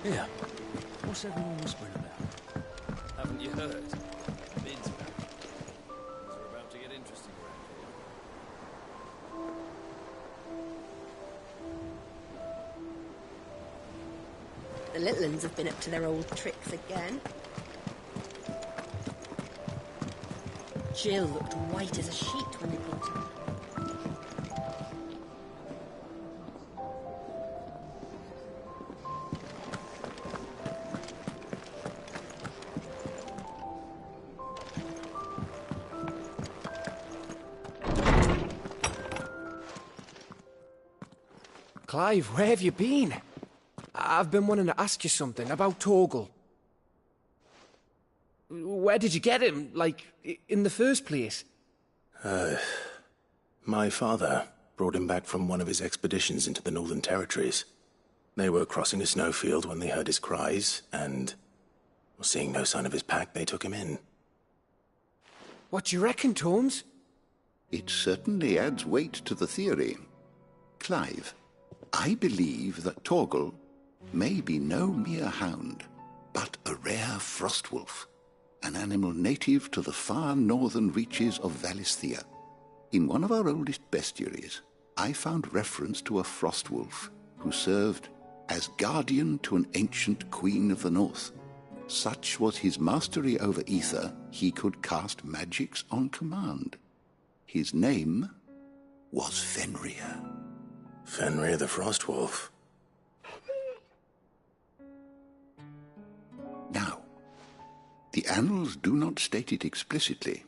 Yeah. What's everyone whispering about? Haven't you heard? Mid's back. Things are about to get interesting around here. The little uns have been up to their old tricks again. Jill looked white as a sheet when they brought her. Clive, where have you been? I've been wanting to ask you something about Torgal. Where did you get him, like, in the first place? My father brought him back from one of his expeditions into the Northern Territories. They were crossing a snowfield when they heard his cries, and, seeing no sign of his pack, they took him in. What do you reckon, Tomes? It certainly adds weight to the theory. Clive, I believe that Torgal may be no mere hound, but a rare frostwolf, an animal native to the far northern reaches of Valisthea. In one of our oldest bestiaries, I found reference to a frostwolf who served as guardian to an ancient queen of the north. Such was his mastery over ether, he could cast magics on command. His name was Fenrir. Fenrir the Frostwolf. Now, the annals do not state it explicitly,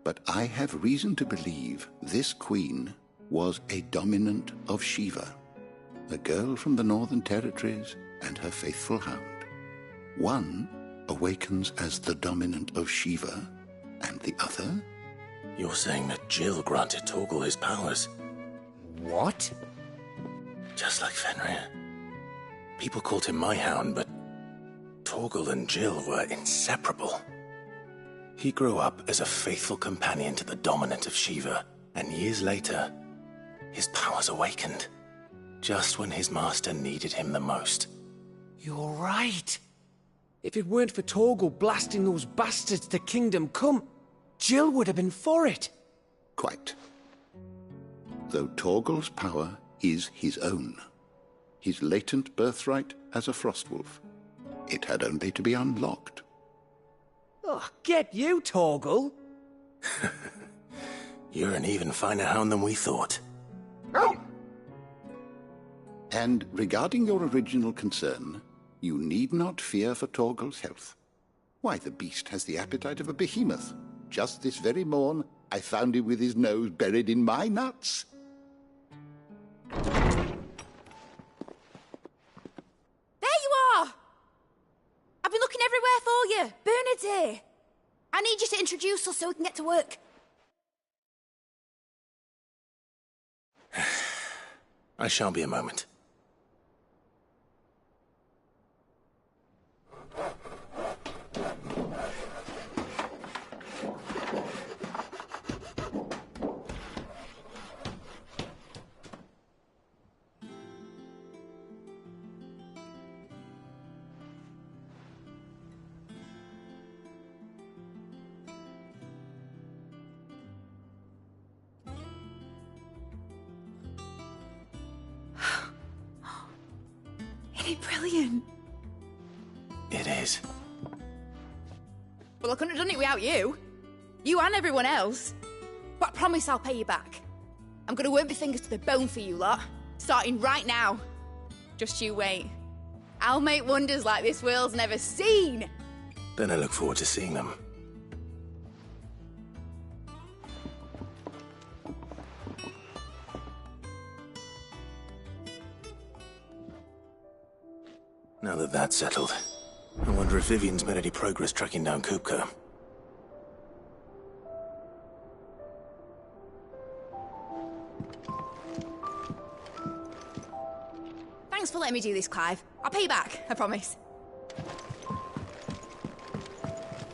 but I have reason to believe this queen was a dominant of Shiva, a girl from the Northern Territories and her faithful hound. One awakens as the dominant of Shiva, and the other? You're saying that Jill granted Torgal his powers? What? Just like Fenrir. People called him my hound, but Torgal and Jill were inseparable. He grew up as a faithful companion to the dominant of Shiva, and years later, his powers awakened, just when his master needed him the most. You're right. If it weren't for Torgal blasting those bastards to Kingdom Come, Jill would have been for it. Quite. Though Torgal's power is his own, his latent birthright as a frostwolf, it had only to be unlocked. Oh, get you, Torgal! You're an even finer hound than we thought. And regarding your original concern, you need not fear for Torgal's health. Why, the beast has the appetite of a behemoth. Just this very morn, I found him with his nose buried in my nuts. There you are! I've been looking everywhere for you. Bernard's here. I need you to introduce us so we can get to work. I shall be a moment. Brilliant. It is. Well, I couldn't have done it without you. You and everyone else. But I promise I'll pay you back. I'm gonna work my fingers to the bone for you lot, starting right now. Just you wait. I'll make wonders like this world's never seen. Then I look forward to seeing them. Now that that's settled, I wonder if Vivian's made any progress tracking down Kupka. Thanks for letting me do this, Clive. I'll pay you back, I promise.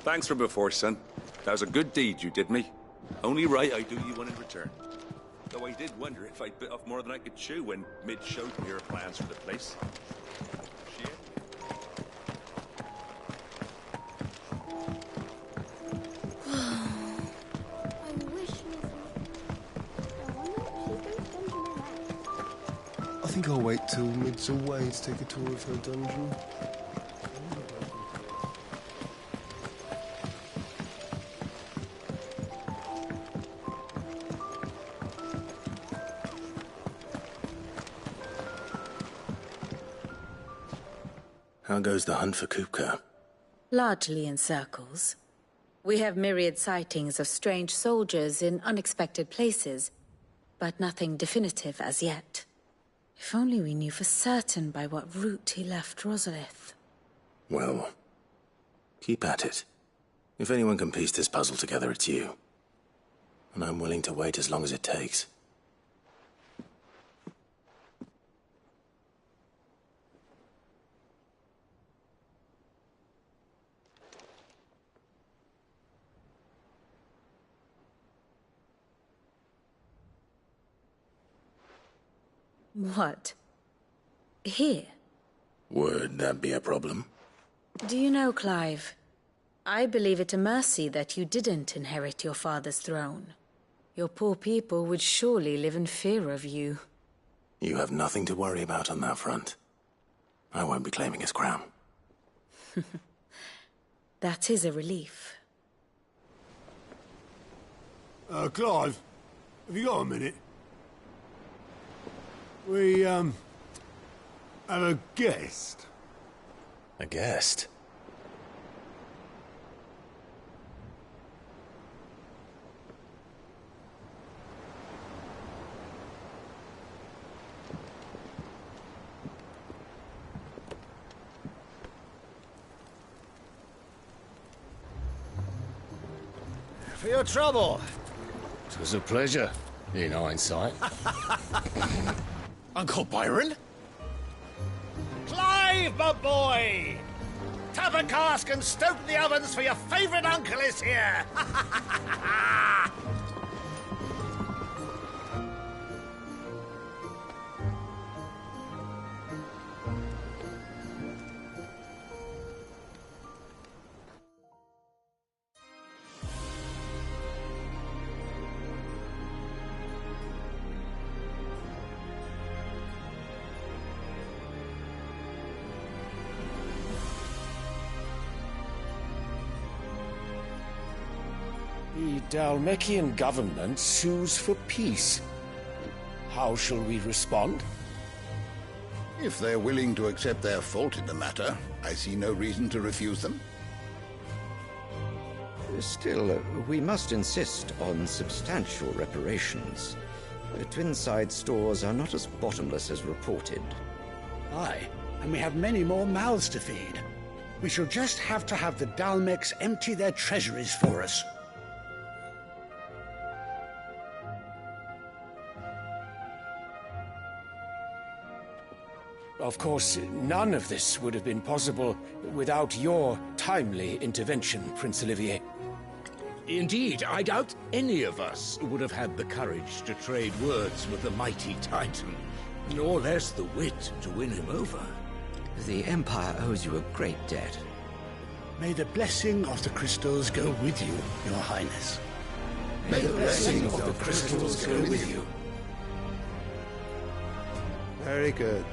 Thanks from before, son. That was a good deed you did me. Only right I do you one in return. Though I did wonder if I'd bit off more than I could chew when Mid showed me her plans for the place. Shit. think I'll wait till Mid's away to take a tour of her dungeon. How goes the hunt for Kupka? Largely in circles. We have myriad sightings of strange soldiers in unexpected places, but nothing definitive as yet. If only we knew for certain by what route he left Rosalith. Well, keep at it. If anyone can piece this puzzle together, it's you. And I'm willing to wait as long as it takes. What? Here? Would that be a problem? Do you know, Clive, I believe it a mercy that you didn't inherit your father's throne. Your poor people would surely live in fear of you. You have nothing to worry about on that front. I won't be claiming his crown. That is a relief. Clive, have you got a minute? We, have a guest. A guest? For your trouble. It was a pleasure, in hindsight. Uncle Byron? Clive, my boy! Tap a cask and stoke the ovens, for your favourite uncle is here! The Dalmekian government sues for peace. How shall we respond? If they're willing to accept their fault in the matter, I see no reason to refuse them. Still, we must insist on substantial reparations. Twinside stores are not as bottomless as reported. Aye, and we have many more mouths to feed. We shall just have to have the Dalmeks empty their treasuries for us. Of course, none of this would have been possible without your timely intervention, Prince Olivier. Indeed, I doubt any of us would have had the courage to trade words with the mighty Titan, nor less the wit to win him over. The Empire owes you a great debt. May the blessing of the crystals go with you, Your Highness. May the blessing of the crystals go with you. Very good.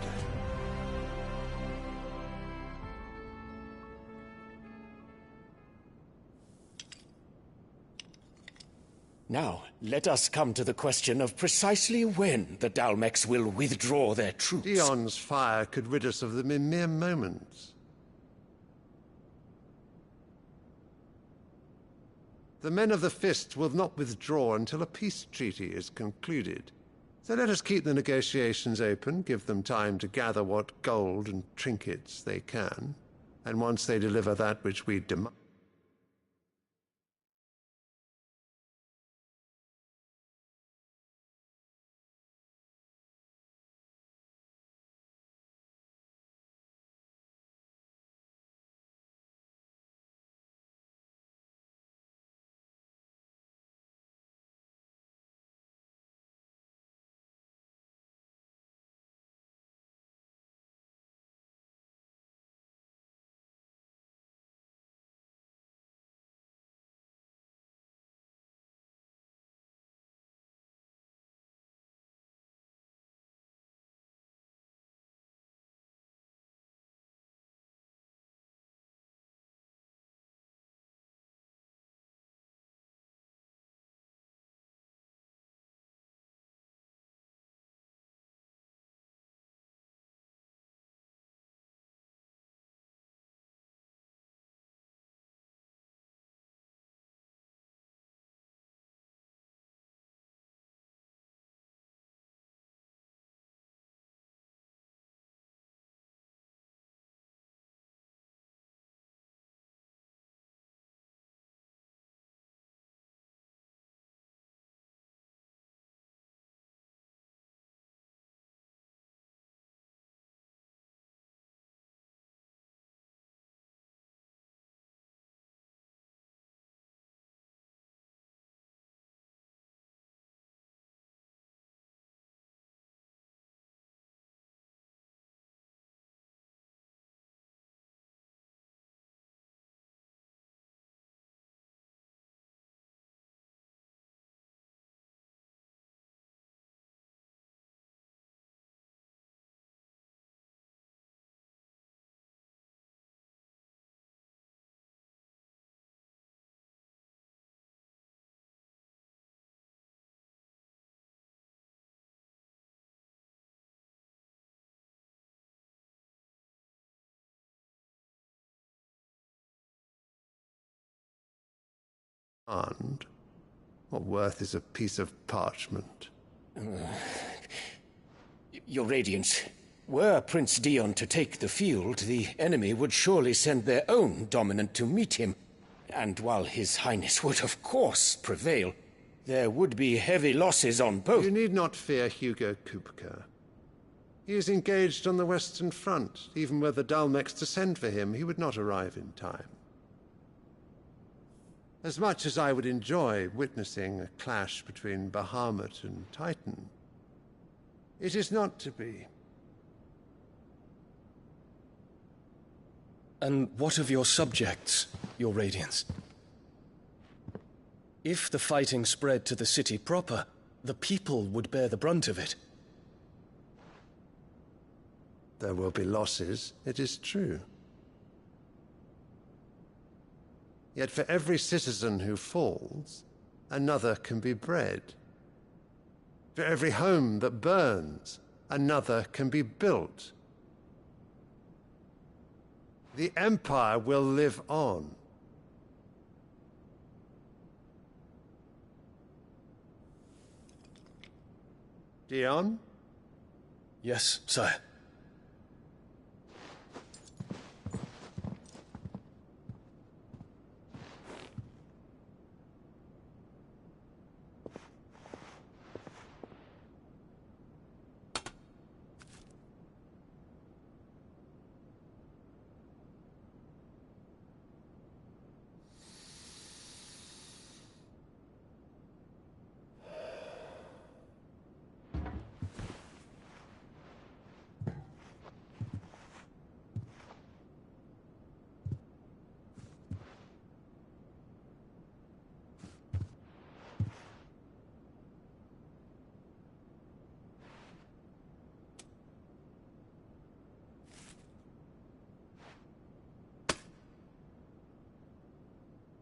Now, let us come to the question of precisely when the Dalmeks will withdraw their troops. Dion's fire could rid us of them in mere moments. The men of the Fist will not withdraw until a peace treaty is concluded. So let us keep the negotiations open, give them time to gather what gold and trinkets they can, and once they deliver that which we demand, And what worth is a piece of parchment? Your Radiance, were Prince Dion to take the field, the enemy would surely send their own dominant to meet him. And while His Highness would of course prevail, there would be heavy losses on both. You need not fear Hugo Kupka. He is engaged on the Western Front. Even were the Dalmex to send for him, he would not arrive in time. As much as I would enjoy witnessing a clash between Bahamut and Titan, it is not to be. And what of your subjects, Your Radiance? If the fighting spread to the city proper, the people would bear the brunt of it. There will be losses, it is true. Yet for every citizen who falls, another can be bred. For every home that burns, another can be built. The Empire will live on. Dion? Yes, sire.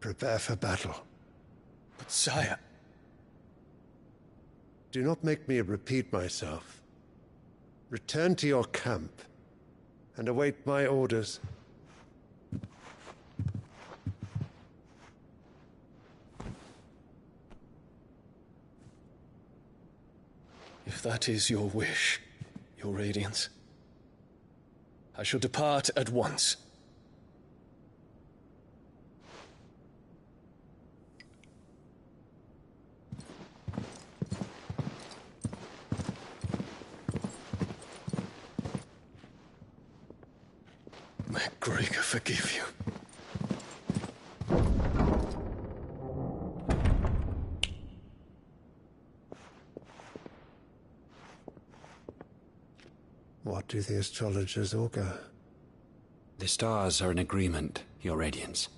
Prepare for battle. But sire... Do not make me repeat myself. Return to your camp and await my orders. If that is your wish, Your Radiance, I shall depart at once. May Gregor forgive you. What do the astrologers augur? The stars are in agreement, Your Radiance.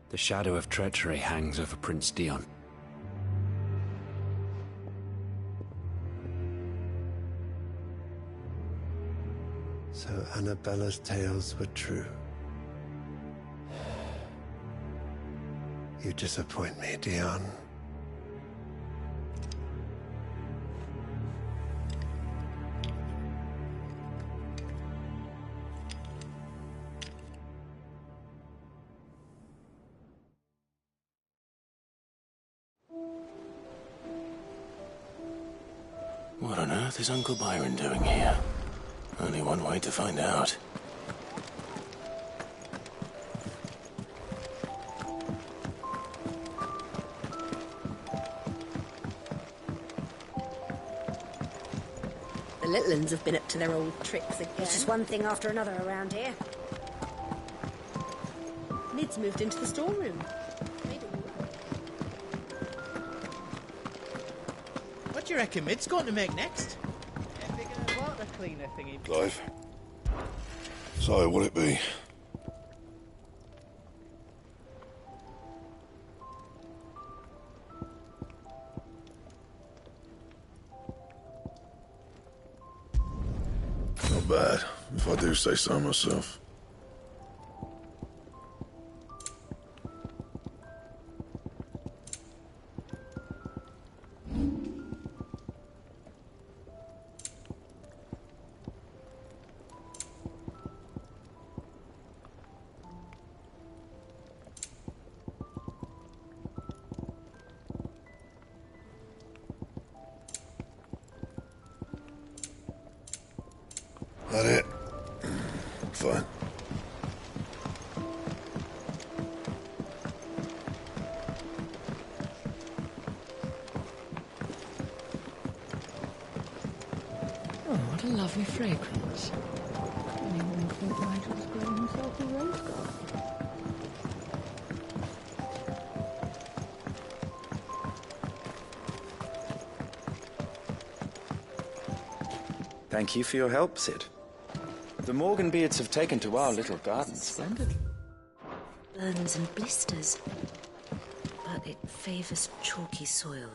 The shadow of treachery hangs over Prince Dion. So Annabella's tales were true. You disappoint me, Dion. What on earth is Uncle Byron doing here? Only one way to find out. The little uns have been up to their old tricks again. It's just one thing after another around here. Nid's moved into the storeroom. What do you reckon Mid's going to make next? A bigger water cleaner thingy. Clive. So, what'll it be? Not bad, if I do say so myself. lovely fragrance. Anyone think Nigel's growing himself a rose garden? Thank you for your help, Sid. The Morganbeards have taken to our little garden splendidly. Burns and blisters, but it favors chalky soil.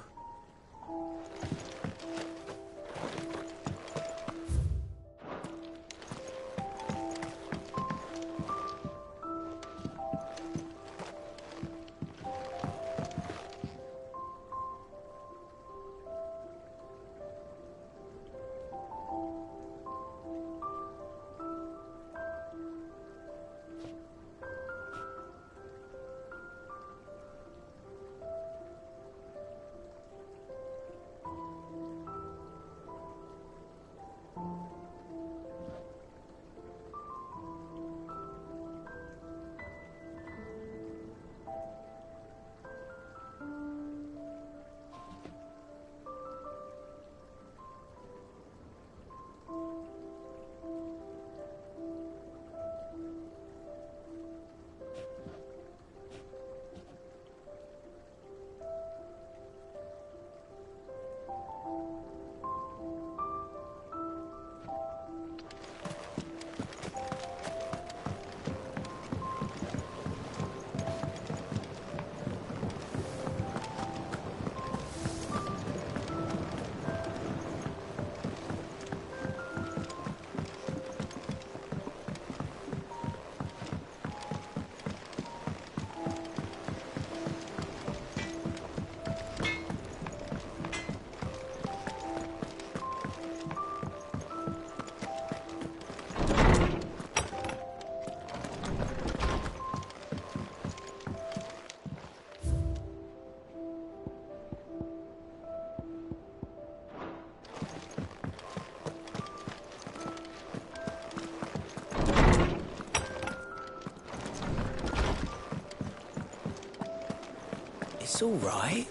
It's all right.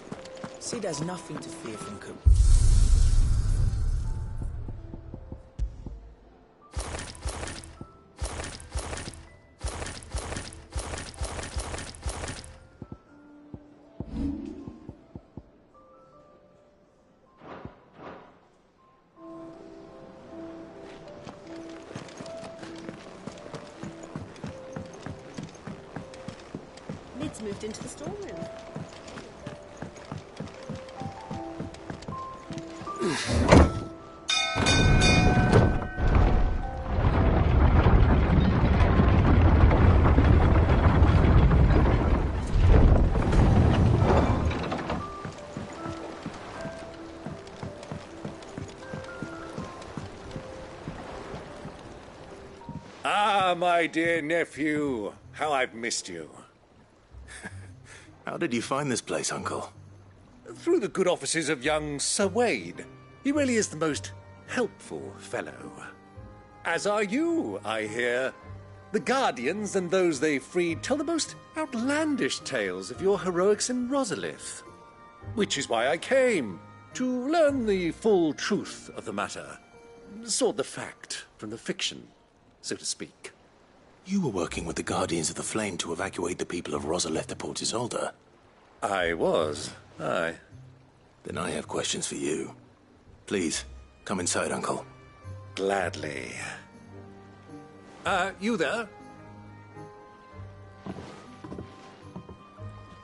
Sid has nothing to fear from Coop. Lid's moved into the storeroom. Ah, my dear nephew, how I've missed you. How did you find this place, Uncle? Through the good offices of young Sir Wade. He really is the most helpful fellow. As are you, I hear. The Guardians and those they freed tell the most outlandish tales of your heroics in Rosalith. Which is why I came, to learn the full truth of the matter. Sort the fact from the fiction, so to speak. You were working with the Guardians of the Flame to evacuate the people of Rosalith to Port Isolde. I was, aye. Then I have questions for you. Please, come inside, Uncle. Gladly. You there?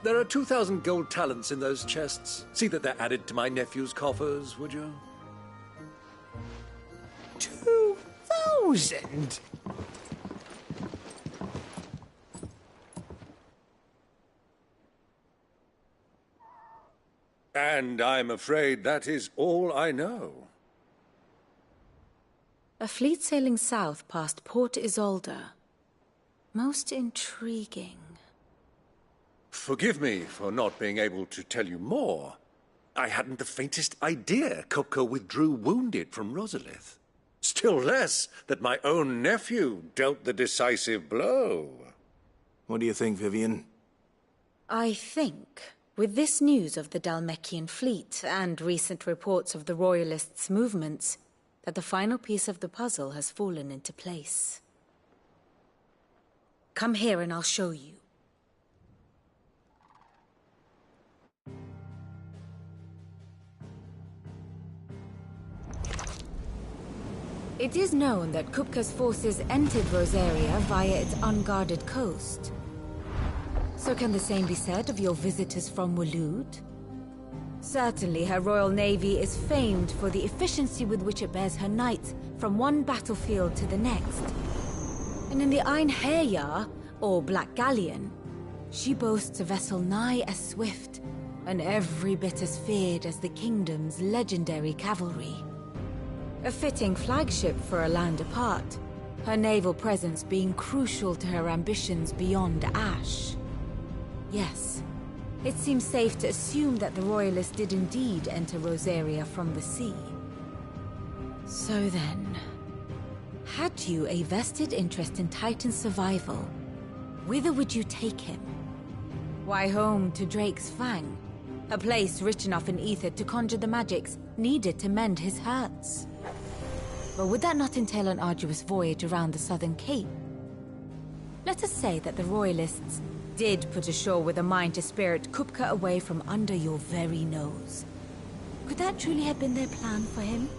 There are 2,000 gold talents in those chests. See that they're added to my nephew's coffers, would you? 2,000? And I'm afraid that is all I know. A fleet sailing south past Port Isolde. Most intriguing. Forgive me for not being able to tell you more. I hadn't the faintest idea Kopko withdrew wounded from Rosalith. Still less that my own nephew dealt the decisive blow. What do you think, Vivian? I think, with this news of the Dalmekian fleet and recent reports of the Royalists' movements, that the final piece of the puzzle has fallen into place. Come here and I'll show you. It is known that Kupka's forces entered Rosaria via its unguarded coast. So can the same be said of your visitors from Waloed? Certainly her royal navy is famed for the efficiency with which it bears her knights from one battlefield to the next. And in the Einherjar, or Black Galleon, she boasts a vessel nigh as swift and every bit as feared as the kingdom's legendary cavalry. A fitting flagship for a land apart, her naval presence being crucial to her ambitions beyond Ash. Yes, it seems safe to assume that the Royalists did indeed enter Rosaria from the sea. So then, had you a vested interest in Titan's survival, whither would you take him? Why, home to Drake's Fang, a place rich enough in ether to conjure the magics needed to mend his hurts. But would that not entail an arduous voyage around the southern cape? Let us say that the Royalists did put ashore with a mind to spirit Kupka away from under your very nose. Could that truly have been their plan for him?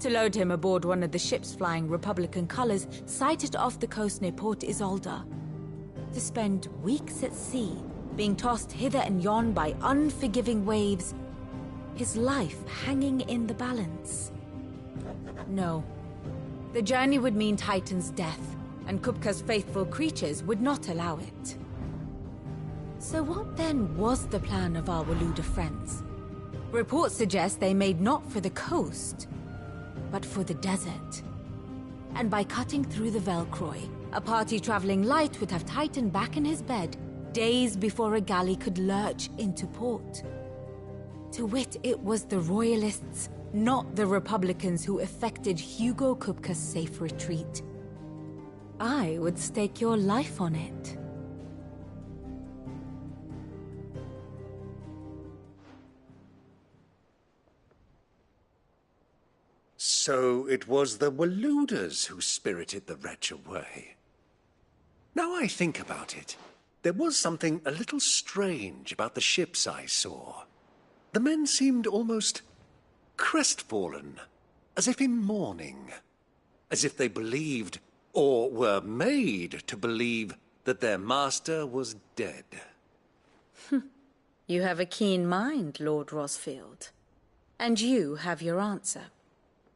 To load him aboard one of the ships flying Republican colors sighted off the coast near Port Isolde. To spend weeks at sea, being tossed hither and yon by unforgiving waves, his life hanging in the balance. No. The journey would mean Titan's death, and Kupka's faithful creatures would not allow it. So what then was the plan of our Waluda friends? Reports suggest they made not for the coast, but for the desert. And by cutting through the Velcroy, a party traveling light would have Titan back in his bed days before a galley could lurch into port. To wit, it was the Royalists, not the Republicans, who effected Hugo Kupka's safe retreat. I would stake your life on it. So it was the Waludas who spirited the wretch away. Now I think about it, there was something a little strange about the ships I saw. The men seemed almost crestfallen, as if in mourning, as if they believed, or were made to believe, that their master was dead. You have a keen mind, Lord Rosfield. And you have your answer.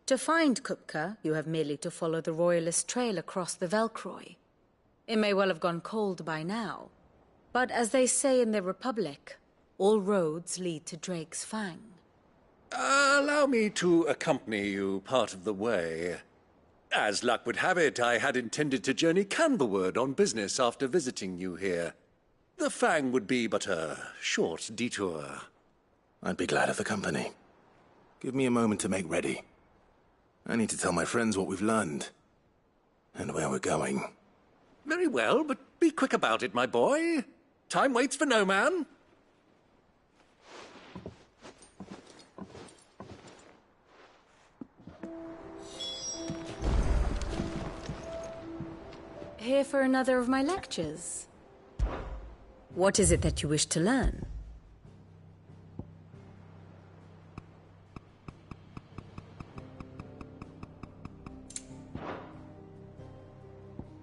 To find Kupka, you have merely to follow the Royalist trail across the Velcroy. It may well have gone cold by now, but as they say in the Republic, all roads lead to Drake's Fang. Allow me to accompany you part of the way. As luck would have it, I had intended to journey Canberward on business after visiting you here. The Fang would be but a short detour. I'd be glad of the company. Give me a moment to make ready. I need to tell my friends what we've learned, and where we're going. Very well, but be quick about it, my boy. Time waits for no man. Here for another of my lectures. What is it that you wish to learn?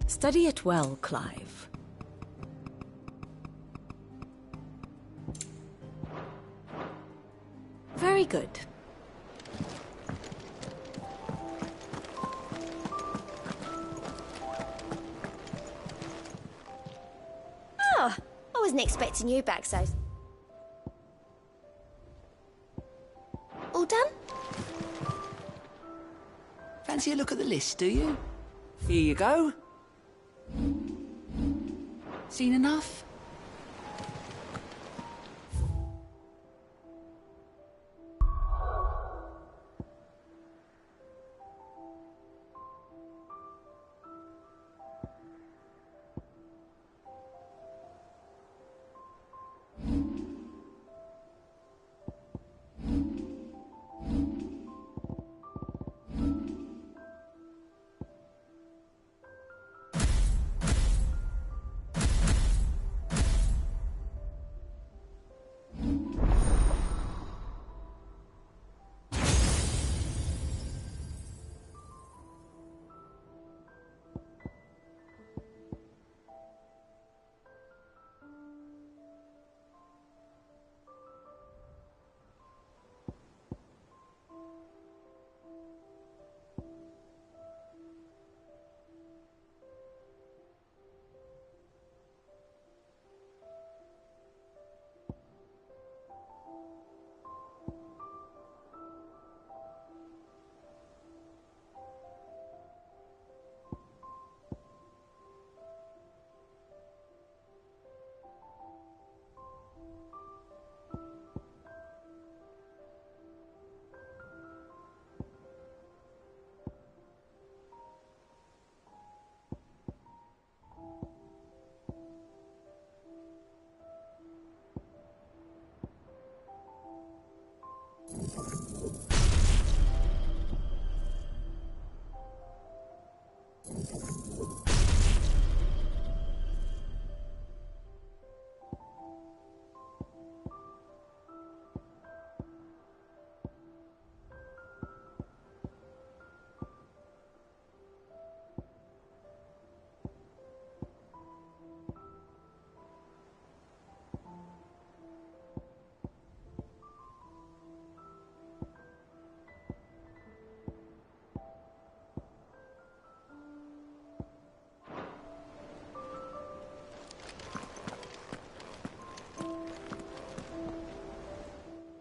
Study it well, Clive. Very good. Oh, I wasn't expecting you back so... All done? Fancy a look at the list, do you? Here you go. Seen enough?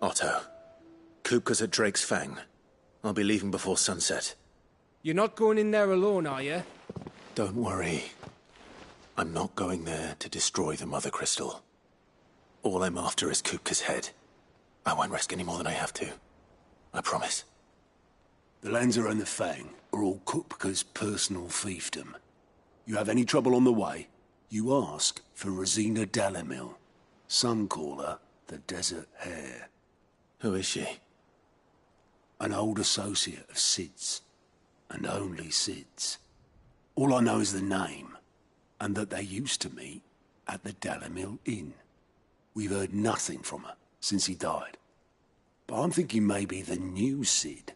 Otto, Kupka's at Drake's Fang. I'll be leaving before sunset. You're not going in there alone, are you? Don't worry. I'm not going there to destroy the Mother Crystal. All I'm after is Kupka's head. I won't risk any more than I have to. I promise. The Lancer and the Fang are all Kupka's personal fiefdom. You have any trouble on the way, you ask for Rosina Dalamil. Some call her the Desert Hare. Who is she? An old associate of Sid's. And only Sid's. All I know is the name, and that they used to meet at the Dalamil Inn. We've heard nothing from her since he died. But I'm thinking maybe the new Sid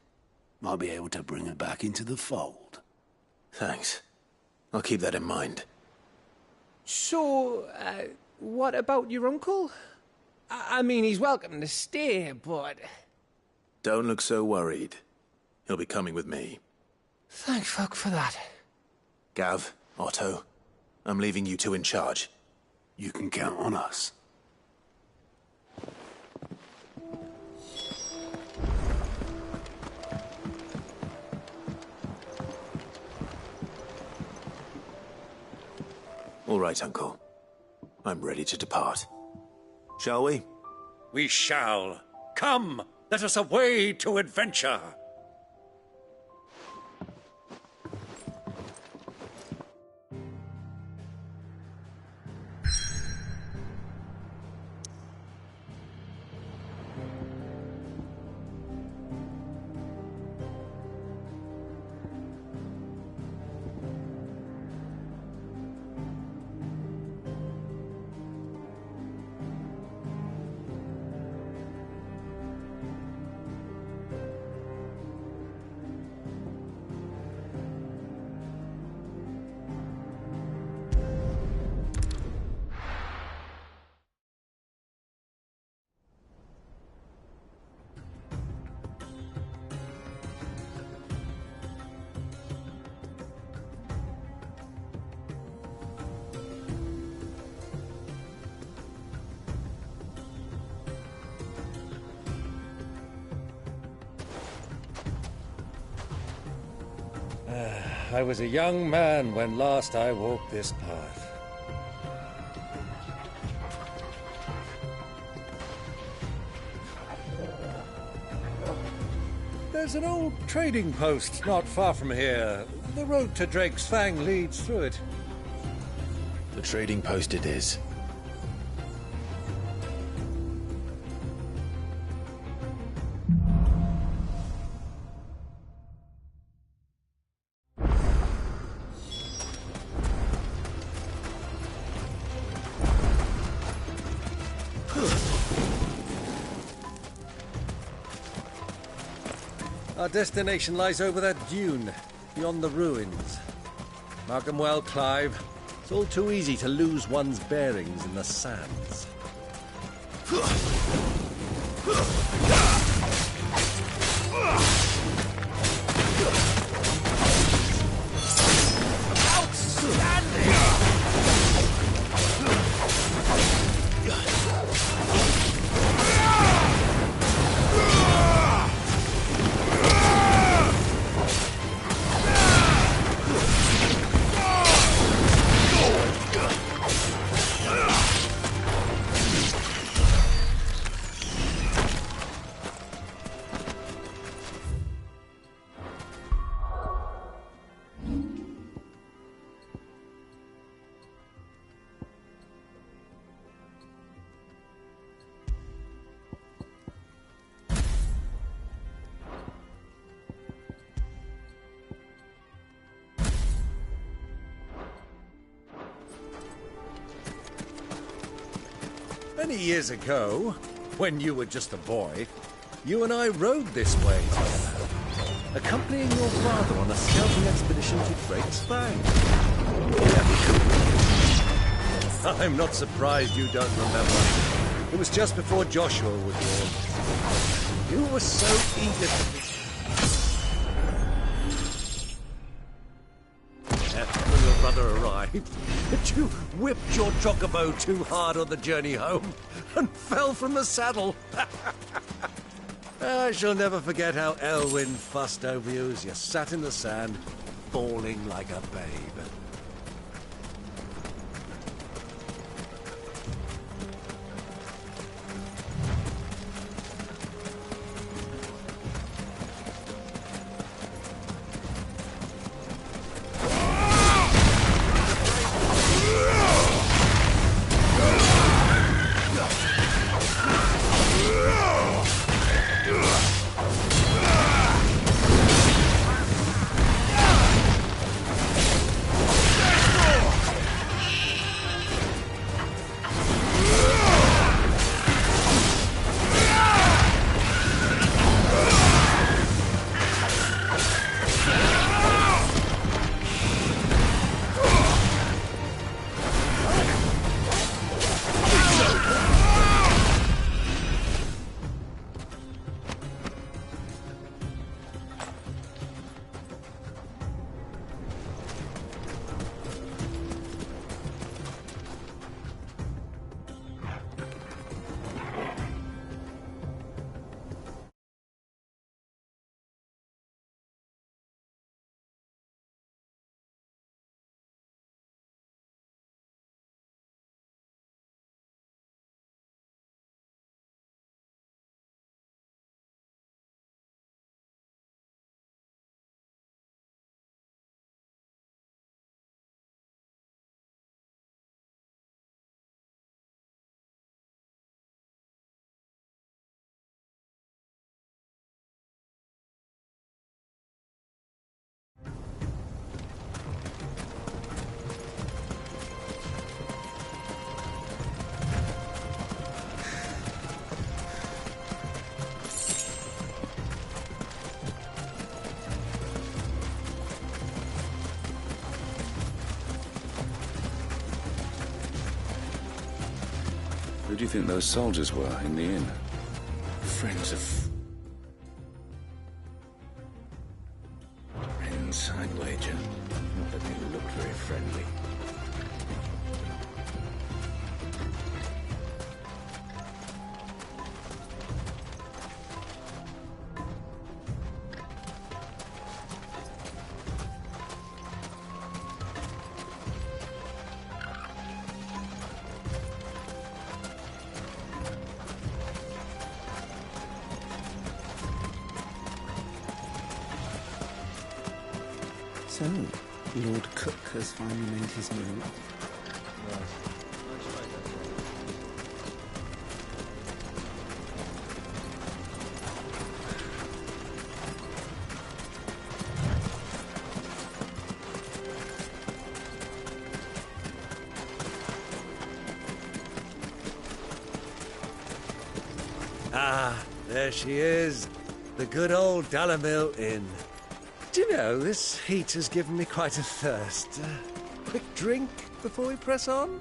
might be able to bring her back into the fold. Thanks. I'll keep that in mind. So, what about your uncle? I mean, he's welcome to stay, but... Don't look so worried. He'll be coming with me. Thank fuck for that. Gav, Otto, I'm leaving you two in charge. You can count on us. All right, Uncle. I'm ready to depart. Shall we? We shall. Come, let us away to adventure. I was a young man when last I walked this path. There's an old trading post not far from here. The road to Drake's Fang leads through it. The trading post it is. Our destination lies over that dune, beyond the ruins. Mark 'em well, Clive. It's all too easy to lose one's bearings in the sands. Many years ago, when you were just a boy, you and I rode this way together, accompanying your father on a scouting expedition to Drake's Fang. I'm not surprised you don't remember. It was just before Joshua was born. You were so eager to be... When your brother arrived, that you whipped your chocobo too hard on the journey home and fell from the saddle. I shall never forget how Elwyn fussed over you as you sat in the sand, bawling like a babe. Who do you think those soldiers were in the inn? Friends of... Friends, I'd wager. Not that they looked very friendly. So, Lord Cook has finally made his move. Ah, there she is. The good old Dalamil Inn. Do you know, this heat has given me quite a thirst. Quick drink before we press on?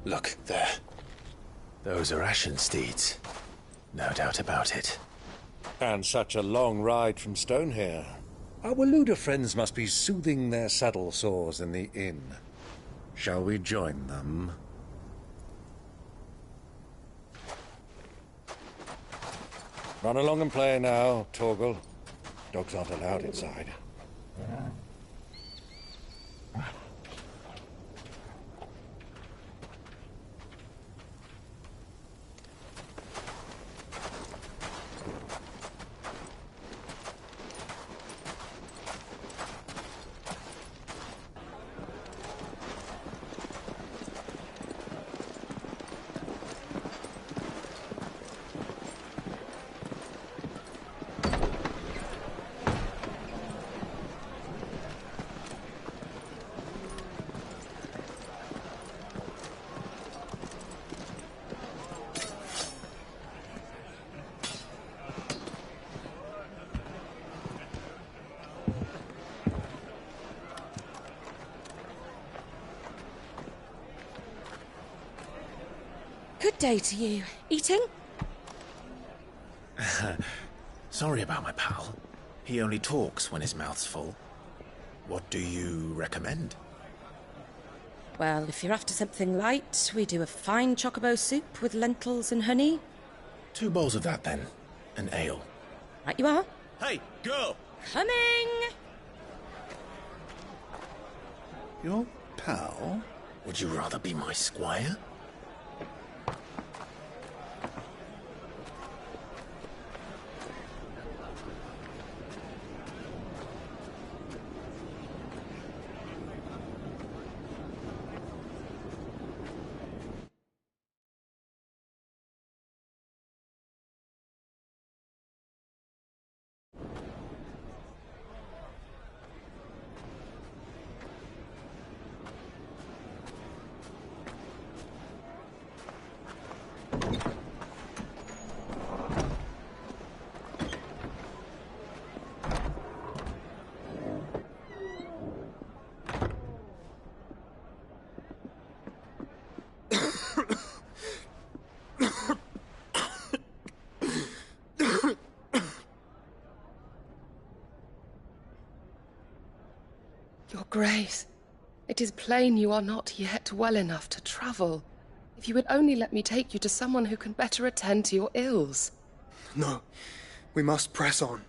Look, there. Those are Ashen steeds. No doubt about it. And such a long ride from Stonehere. Our Waluda friends must be soothing their saddle sores in the inn. Shall we join them? Run along and play now, Torgal. Dogs aren't allowed inside. Good day to you. Eating? Sorry about my pal. He only talks when his mouth's full. What do you recommend? Well, if you're after something light, we do a fine chocobo soup with lentils and honey. 2 bowls of that, then. An ale. Right you are. Hey, girl! Coming! Your pal? Would you rather be my squire? Your Grace, it is plain you are not yet well enough to travel. If you would only let me take you to someone who can better attend to your ills. No, we must press on.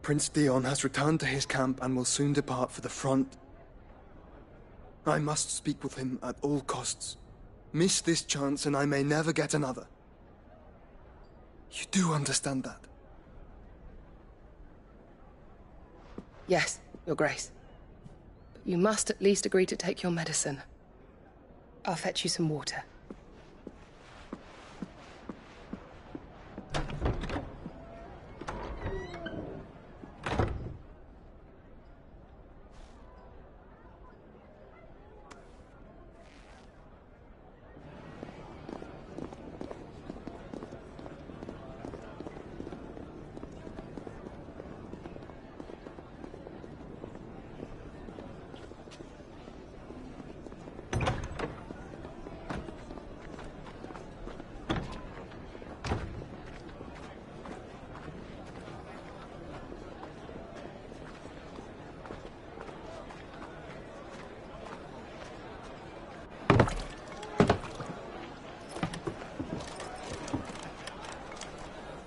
Prince Dion has returned to his camp and will soon depart for the front. I must speak with him at all costs. Miss this chance and I may never get another. You do understand that? Yes, Your Grace. But you must at least agree to take your medicine. I'll fetch you some water.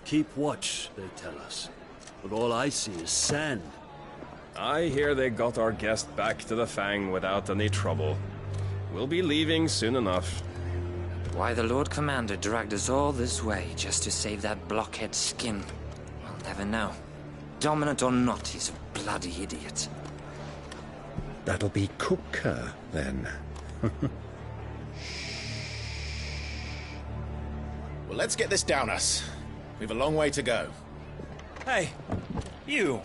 Keep watch, they tell us. But all I see is sand. I hear they got our guest back to the Fang without any trouble. We'll be leaving soon enough. Why the Lord Commander dragged us all this way just to save that blockhead skin, we'll never know. Dominant or not, he's a bloody idiot. That'll be Cooker, then. Well, let's get this down us. We've a long way to go. Hey, you!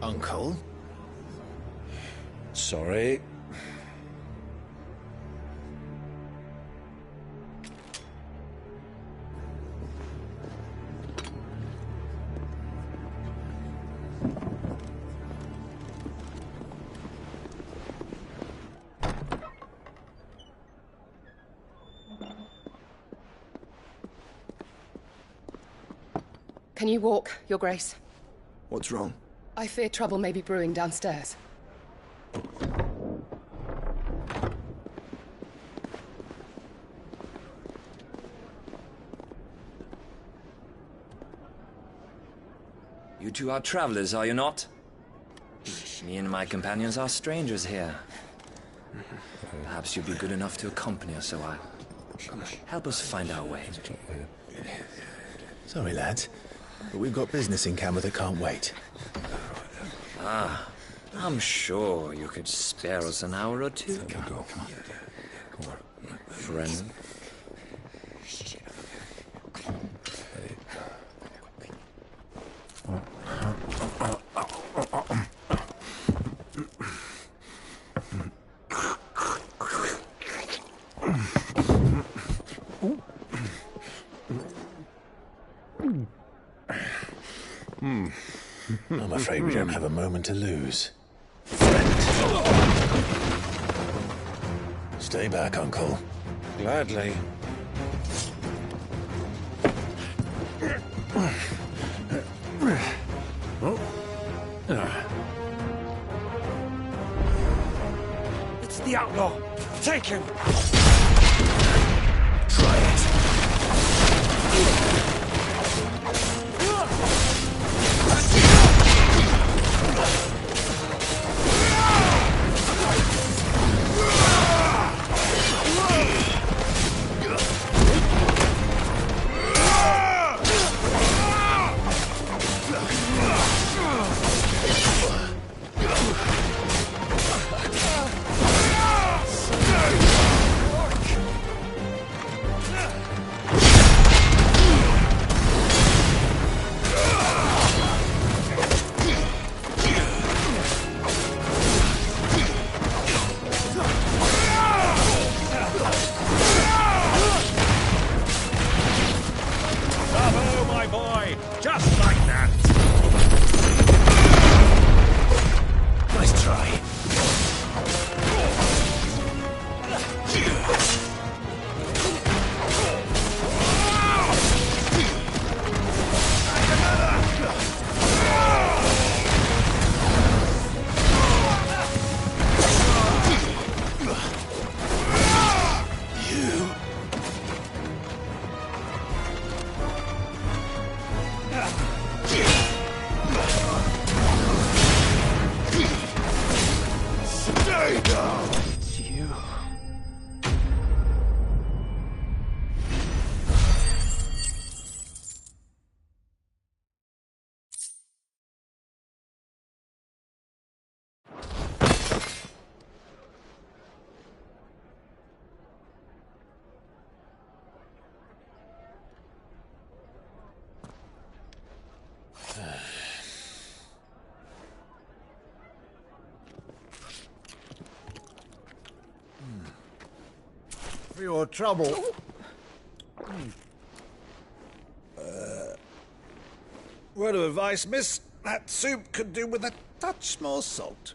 Uncle? Sorry. Can you walk, Your Grace? What's wrong? I fear trouble may be brewing downstairs. You two are travelers, are you not? Me and my companions are strangers here. Perhaps you'd be good enough to accompany us a while. Help us find our way. Sorry, lads, but we've got business in camera that can't wait. Ah, I'm sure you could spare us an hour or two. Friend. I'm afraid we don't have a moment to lose. Stay back, Uncle. Gladly. It's the outlaw. Take him. Try it. For your trouble. Word of advice, miss. That soup could do with a touch more salt.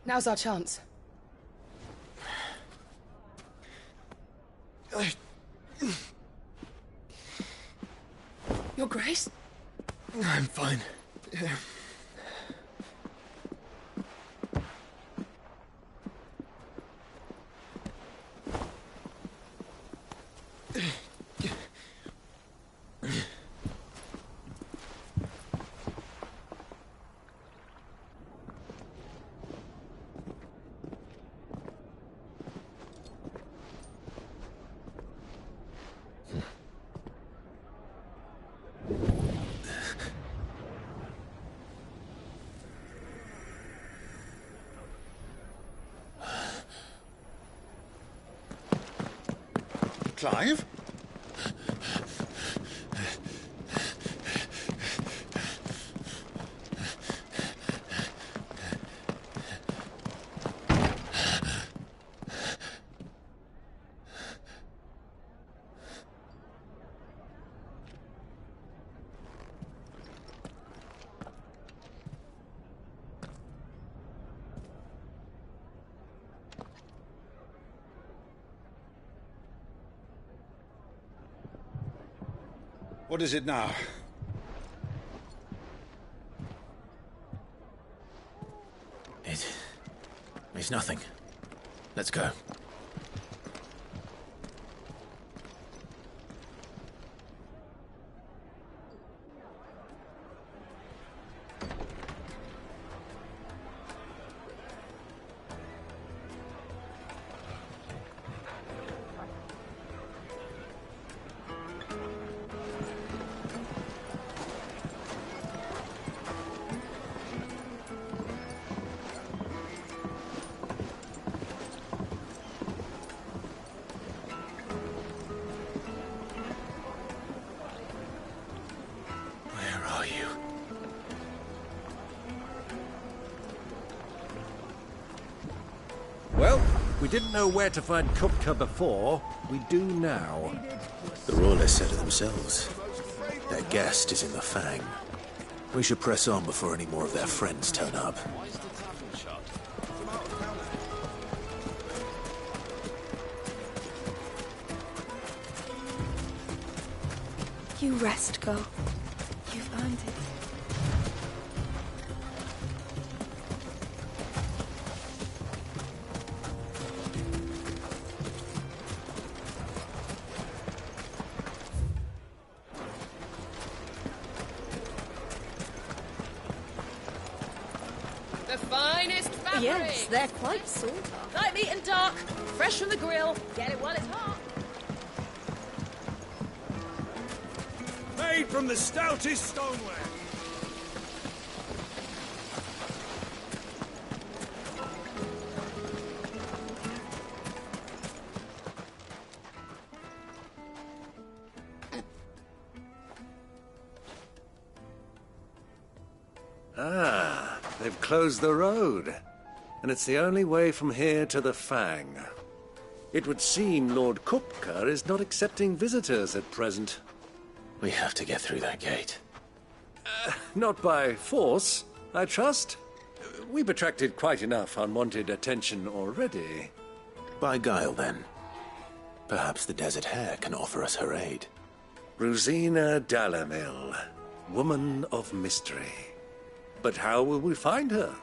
Now's our chance. Your Grace? I'm fine. Clive? What is it now? It's nothing. Let's go. We didn't know where to find Kupka before. We do now. The Royalists said it themselves. Their guest is in the Fang. We should press on before any more of their friends turn up. You rest, girl. You've earned it. The finest fabric! Yes, they're quite sought after. Light meat and dark, fresh from the grill. Get it while it's hot. Made from the stoutest stoneware. Ah, they've closed the road. And it's the only way from here to the Fang. It would seem Lord Kupka is not accepting visitors at present. We have to get through that gate. Not by force, I trust. We've attracted quite enough unwanted attention already. By guile, then. Perhaps the Desert Hare can offer us her aid. Rosina Dalamil, woman of mystery. But how will we find her?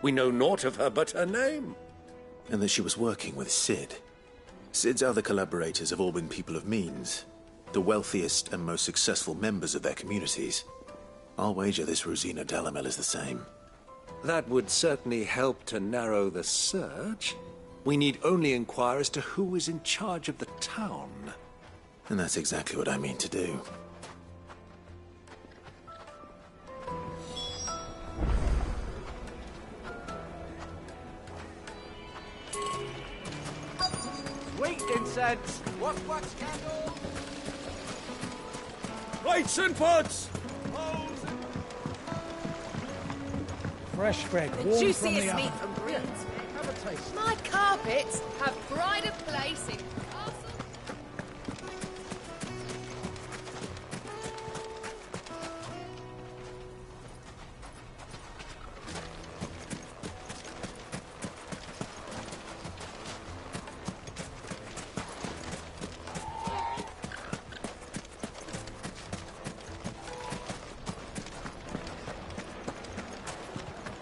We know naught of her but her name. And that she was working with Cid. Cid's other collaborators have all been people of means, the wealthiest and most successful members of their communities. I'll wager this Rosina Dalamel is the same. That would certainly help to narrow the search. We need only inquire as to who is in charge of the town. And that's exactly what I mean to do. Sweet incense. Wax candles. Lights and pods! Fresh bread, The warm from the juiciest oven. meat from Greens. Have a taste. My carpets have pride of place in castle.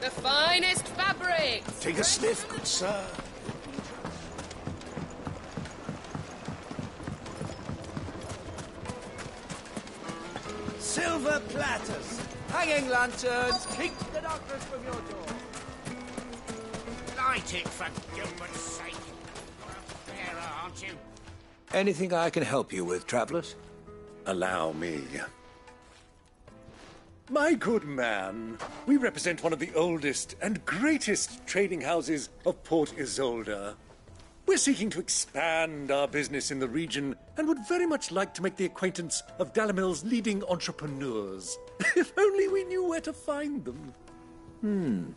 The finest fabric. Take a sniff, good sir. Silver platters. Hanging lanterns. Keep the darkness from your door. Light it, for Gilbert's sake. You're a bearer, aren't you? Anything I can help you with, travelers? Allow me. My good man, we represent one of the oldest and greatest trading houses of Port Isolde. We're seeking to expand our business in the region and would very much like to make the acquaintance of Dalamil's leading entrepreneurs. If only we knew where to find them.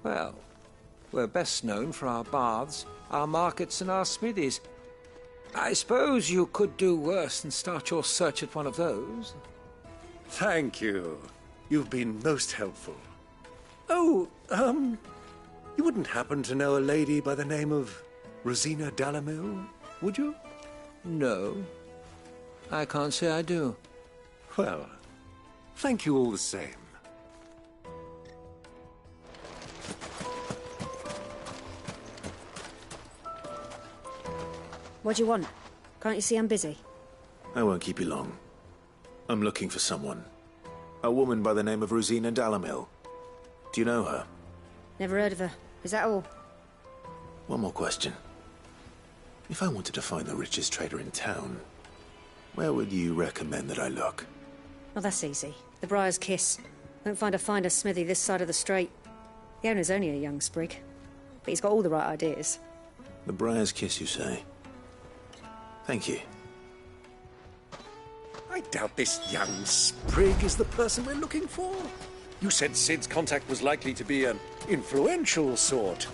Well, we're best known for our baths, our markets, and our smithies. I suppose you could do worse than start your search at one of those. Thank you. You've been most helpful. Oh, you wouldn't happen to know a lady by the name of Rosina Dalamil, would you? No, I can't say I do. Well, thank you all the same. What do you want? Can't you see I'm busy? I won't keep you long. I'm looking for someone. A woman by the name of Rosina Dalamil. Do you know her? Never heard of her. Is that all? One more question. If I wanted to find the richest trader in town, where would you recommend that I look? Oh, that's easy. The Briar's Kiss. Won't find a finer smithy this side of the strait. The owner's only a young sprig, but he's got all the right ideas. The Briar's Kiss, you say? Thank you. I doubt this young sprig is the person we're looking for. You said Cid's contact was likely to be an influential sort.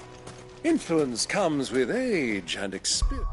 Influence comes with age and experience.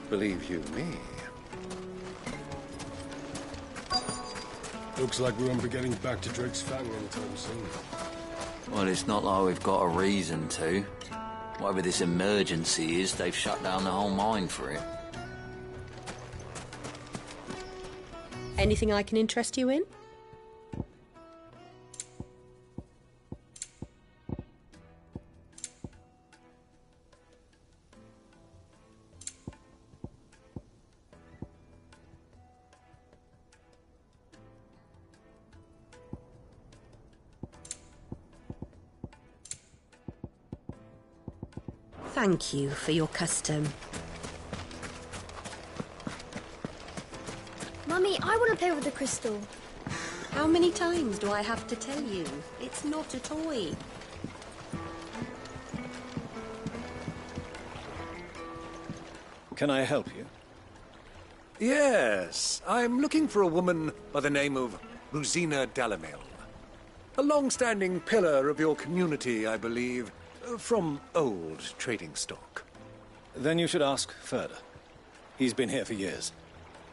Believe you me. Looks like we won't be getting back to Drake's Fang anytime soon. Well, it's not like we've got a reason to. Whatever this emergency is, they've shut down the whole mine for it. Anything I can interest you in? Thank you for your custom. Mummy, I want to play with the crystal. How many times do I have to tell you? It's not a toy. Can I help you? Yes, I'm looking for a woman by the name of Rosina Dalamil. A long-standing pillar of your community, I believe, from old trading stock. Then you should ask Ferda. He's been here for years.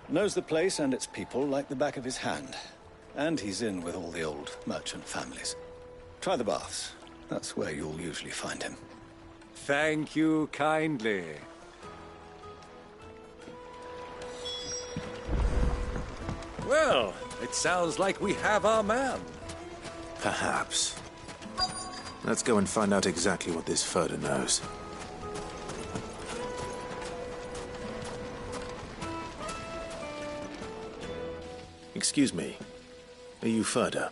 Knows the place and its people like the back of his hand. And he's in with all the old merchant families. Try the baths. That's where you'll usually find him. Thank you kindly. Well, it sounds like we have our man. Perhaps. Let's go and find out exactly what this Ferda knows. Excuse me. Are you Ferda?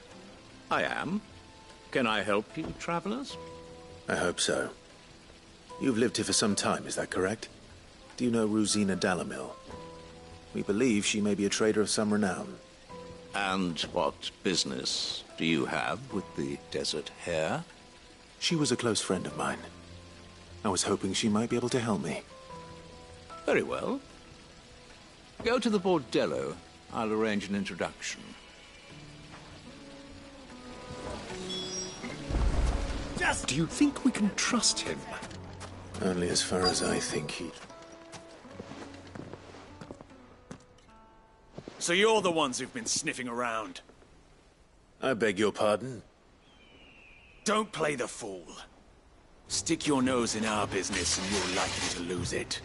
I am. Can I help you, travelers? I hope so. You've lived here for some time, is that correct? Do you know Rosina Dalamil? We believe she may be a trader of some renown. And what business do you have with the Desert Hare? She was a close friend of mine. I was hoping she might be able to help me. Very well. Go to the bordello. I'll arrange an introduction. Do you think we can trust him? Only as far as I think he... So you're the ones who've been sniffing around? I beg your pardon? Don't play the fool. Stick your nose in our business and you're likely to lose it.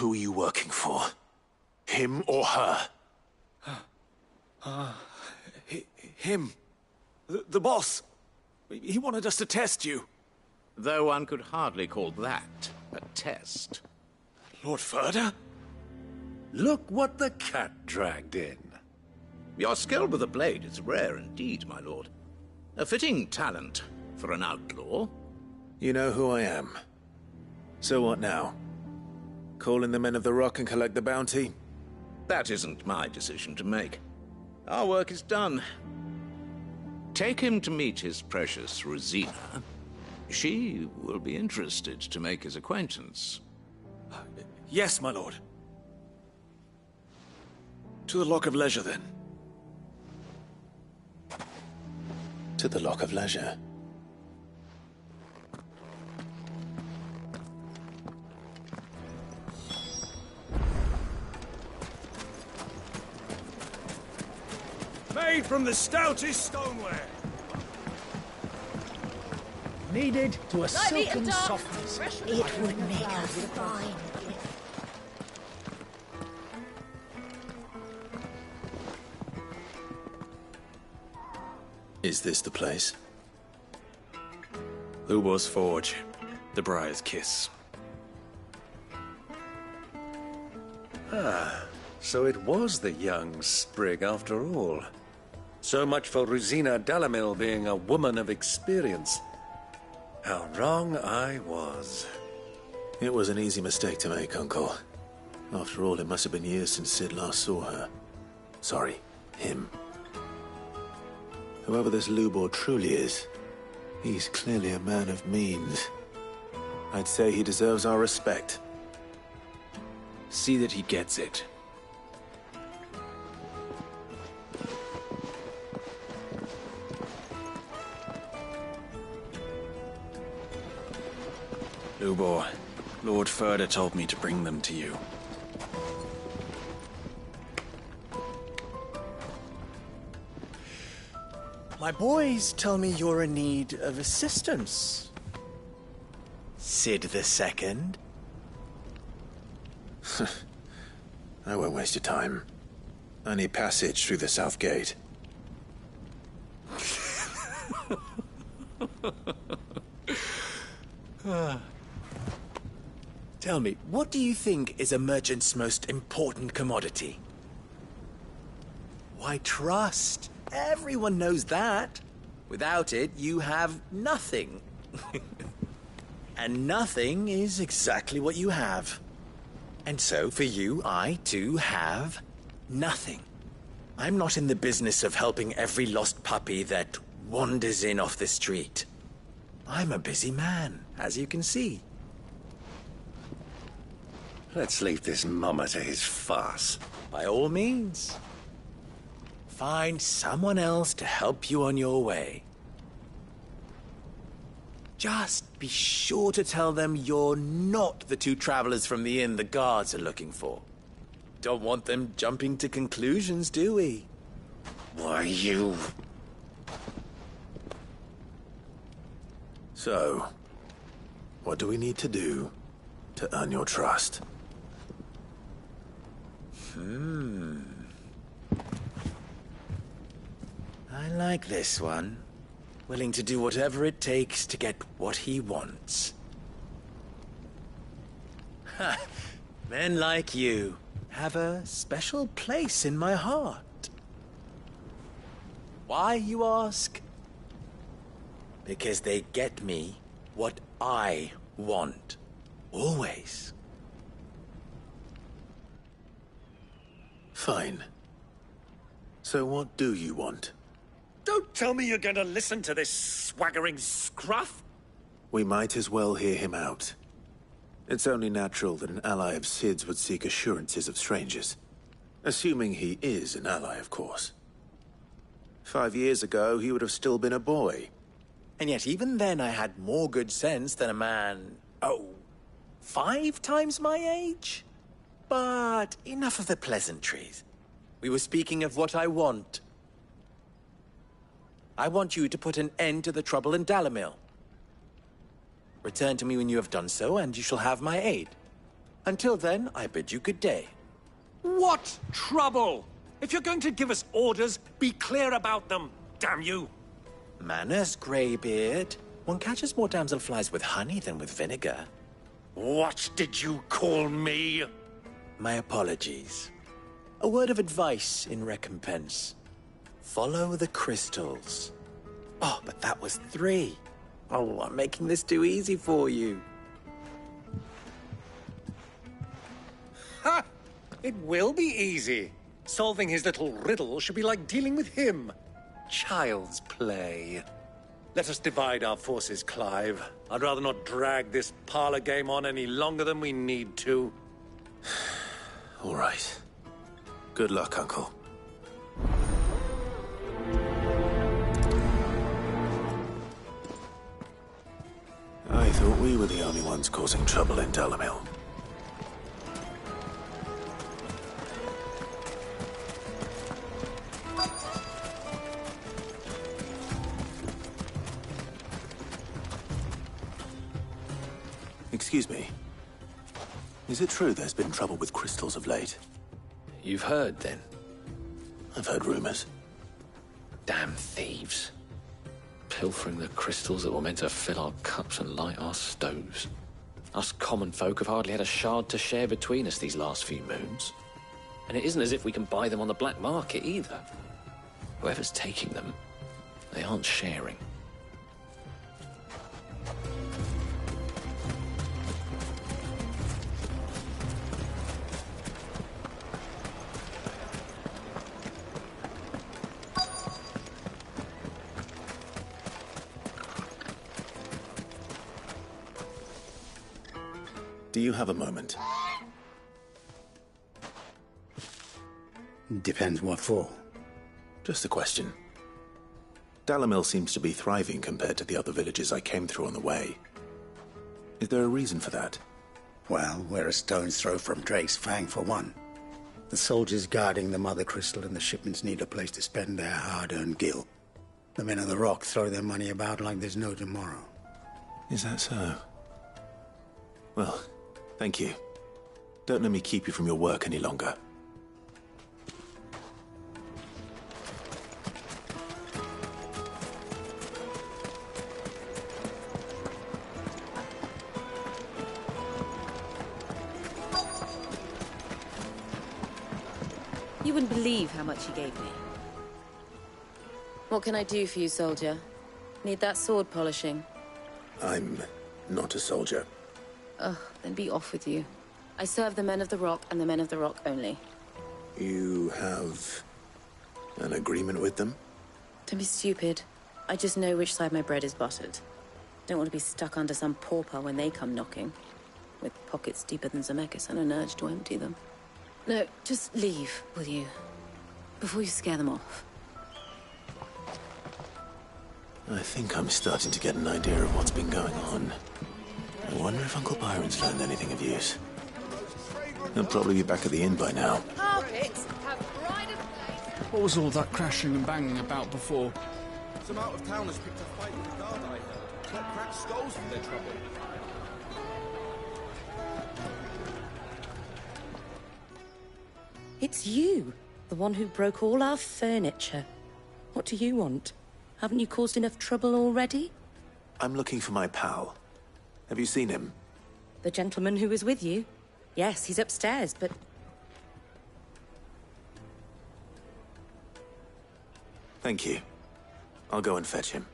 Who are you working for? Him or her? Him. The boss. He wanted us to test you. Though one could hardly call that a test. Lord Ferda? Look what the cat dragged in. Your skill with the blade is rare indeed, my lord. A fitting talent for an outlaw. You know who I am. So what now? Call in the Men of the Rock and collect the bounty? That isn't my decision to make. Our work is done. Take him to meet his precious Rosina. She will be interested to make his acquaintance. Yes, my lord. To the Lock of Leisure, then. To the Lock of Leisure. Made from the stoutest stoneware. Kneaded to a Lively silken and dark. softness. It would make a fine Is this the place? Lubor's Forge. The Briar's Kiss. Ah, so it was the young sprig after all. So much for Rosina Dalamil being a woman of experience. How wrong I was. It was an easy mistake to make, Uncle. After all, it must have been years since Sid last saw her. Sorry, him. Whoever this Lubor truly is, he's clearly a man of means. I'd say he deserves our respect. See that he gets it. Lubor, Lord Ferda told me to bring them to you. My boys tell me you're in need of assistance. Sid the Second. I won't waste your time. I need passage through the south gate. Tell me, what do you think is a merchant's most important commodity? Why, trust. Everyone knows that. Without it, you have nothing. And nothing is exactly what you have. And so, for you, I, too, have nothing. I'm not in the business of helping every lost puppy that wanders in off the street. I'm a busy man, as you can see. Let's leave this mummer to his farce. By all means. Find someone else to help you on your way. Just be sure to tell them you're not the two travelers from the inn the guards are looking for. Don't want them jumping to conclusions, do we? Why, you... So, what do we need to do to earn your trust? I like this one. Willing to do whatever it takes to get what he wants. Ha! Men like you have a special place in my heart. Why, you ask? Because they get me what I want. Always. Fine. So what do you want? Don't tell me you're going to listen to this swaggering scruff. We might as well hear him out. It's only natural that an ally of Sid's would seek assurances of strangers. Assuming he is an ally, of course. 5 years ago, he would have still been a boy. And yet even then I had more good sense than a man, 5 times my age? But enough of the pleasantries. We were speaking of what I want. I want you to put an end to the trouble in Dalamil. Return to me when you have done so, and you shall have my aid. Until then, I bid you good day. What trouble? If you're going to give us orders, be clear about them, damn you! Manners, Greybeard. One catches more damselflies with honey than with vinegar. What did you call me? My apologies. A word of advice in recompense. Follow the crystals. Oh, but that was 3. Oh, I'm making this too easy for you. Ha! It will be easy. Solving his little riddle should be like dealing with him. Child's play. Let us divide our forces, Clive. I'd rather not drag this parlor game on any longer than we need to. All right. Good luck, Uncle. I thought we were the only ones causing trouble in Delamil. Excuse me. Is it true there's been trouble with crystals of late? You've heard, then? I've heard rumors. Damn thieves. Pilfering the crystals that were meant to fill our cups and light our stoves. Us common folk have hardly had a shard to share between us these last few moons. And it isn't as if we can buy them on the black market, either. Whoever's taking them, they aren't sharing. Do you have a moment? Depends what for. Just a question. Dalamil seems to be thriving compared to the other villages I came through on the way. Is there a reason for that? Well, we're a stone's throw from Drake's Fang, for one. The soldiers guarding the Mother Crystal and the shipments need a place to spend their hard-earned gil. The men of the Rock throw their money about like there's no tomorrow. Is that so? Well, thank you. Don't let me keep you from your work any longer. You wouldn't believe how much he gave me. What can I do for you, soldier? Need that sword polishing? I'm not a soldier. Ugh, then be off with you. I serve the men of the Rock and the men of the Rock only. You have an agreement with them? Don't be stupid. I just know which side my bread is buttered. Don't want to be stuck under some pauper when they come knocking. With pockets deeper than Zemeckis and an urge to empty them. No, just leave, will you? Before you scare them off. I think I'm starting to get an idea of what's been going on. I wonder if Uncle Byron's learned anything of use. He'll probably be back at the inn by now. Carpets have pride of place. What was all that crashing and banging about before? Some out-of-towners picked a fight with the guard, I heard. Got cracked skulls from their trouble. It's you, the one who broke all our furniture. What do you want? Haven't you caused enough trouble already? I'm looking for my pal. Have you seen him? The gentleman who was with you? Yes, he's upstairs, but... Thank you. I'll go and fetch him.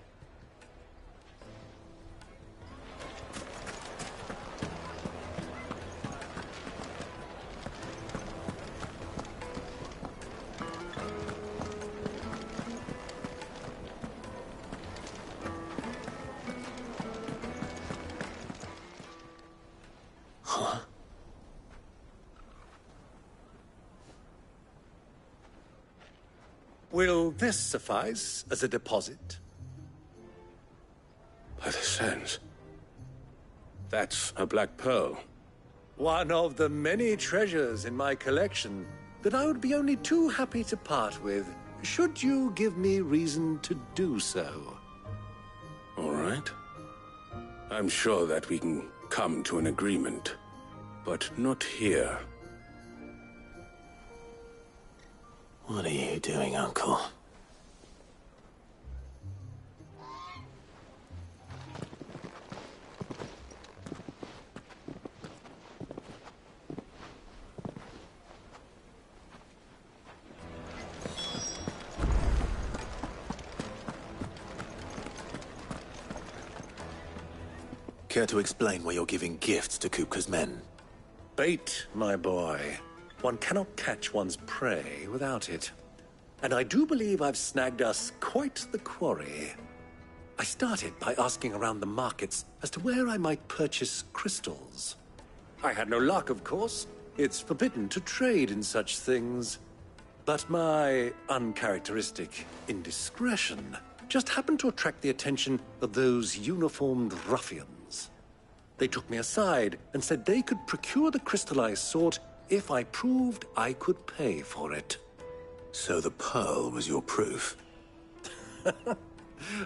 Will this suffice as a deposit? By the sands. That's a black pearl. One of the many treasures in my collection that I would be only too happy to part with, should you give me reason to do so. All right. I'm sure that we can come to an agreement. but not here. What are you doing, Uncle? Care to explain why you're giving gifts to Kupka's men? Bait, my boy. One cannot catch one's prey without it. And I do believe I've snagged us quite the quarry. I started by asking around the markets as to where I might purchase crystals. I had no luck, of course. It's forbidden to trade in such things. But my uncharacteristic indiscretion just happened to attract the attention of those uniformed ruffians. They took me aside and said they could procure the crystal I sought if I proved I could pay for it. So the pearl was your proof?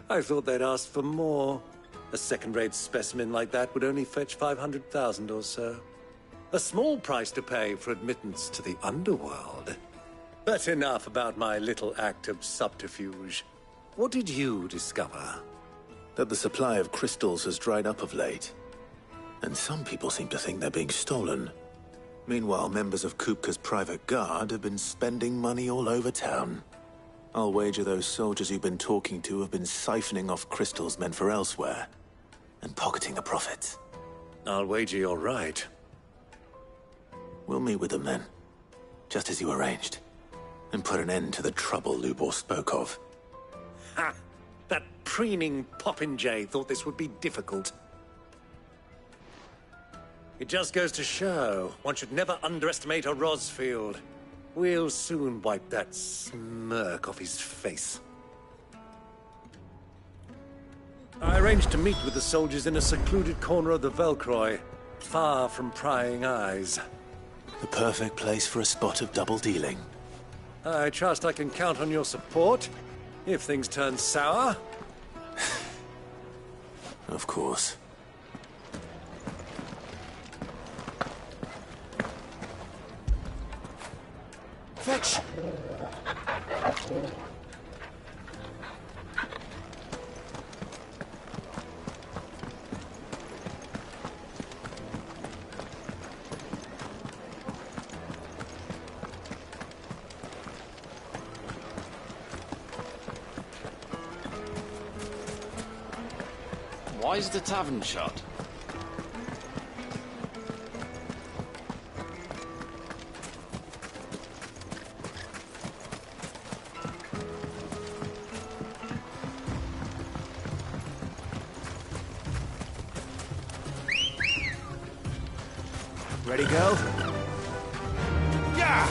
I thought they'd asked for more. A second-rate specimen like that would only fetch 500,000 or so. A small price to pay for admittance to the underworld. But enough about my little act of subterfuge. What did you discover? That the supply of crystals has dried up of late. And some people seem to think they're being stolen. Meanwhile, members of Kupka's private guard have been spending money all over town. I'll wager those soldiers you've been talking to have been siphoning off crystals meant for elsewhere, and pocketing the profits. I'll wager you're right. We'll meet with them then, just as you arranged, and put an end to the trouble Lubor spoke of. Ha! That preening popinjay thought this would be difficult. It just goes to show, one should never underestimate a Rosfield. We'll soon wipe that smirk off his face. I arranged to meet with the soldiers in a secluded corner of the Velcroy, far from prying eyes. The perfect place for a spot of double dealing. I trust I can count on your support, if things turn sour. Of course. Fetch! Why is the tavern shut? Ready, go? Yeah!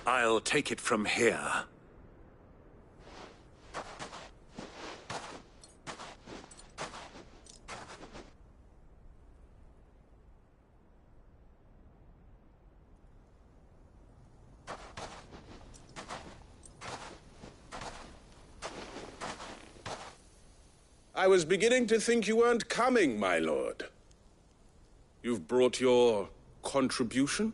I'll take it from here. I was beginning to think you weren't coming, my lord. You've brought your contribution?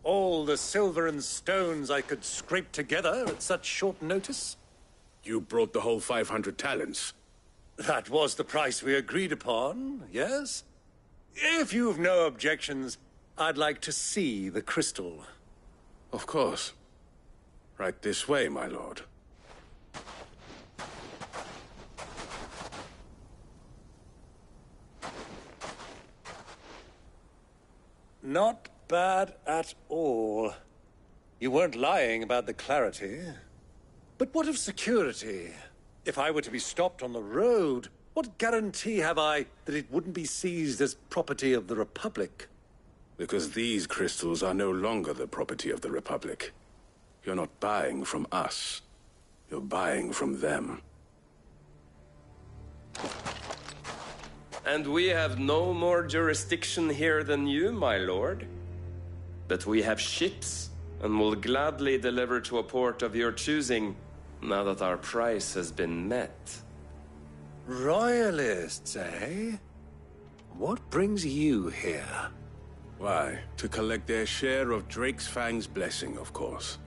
All the silver and stones I could scrape together at such short notice? You brought the whole 500 talents. That was the price we agreed upon, yes? If you've no objections, I'd like to see the crystal. Of course. Right this way, my lord. Not bad at all. You weren't lying about the clarity. But what of security? If I were to be stopped on the road, what guarantee have I that it wouldn't be seized as property of the Republic? Because these crystals are no longer the property of the Republic. You're not buying from us. You're buying from them. And we have no more jurisdiction here than you, my lord. But we have ships, and will gladly deliver to a port of your choosing, now that our price has been met. Royalists, eh? What brings you here? Why, to collect their share of Drake's Fang's blessing, of course.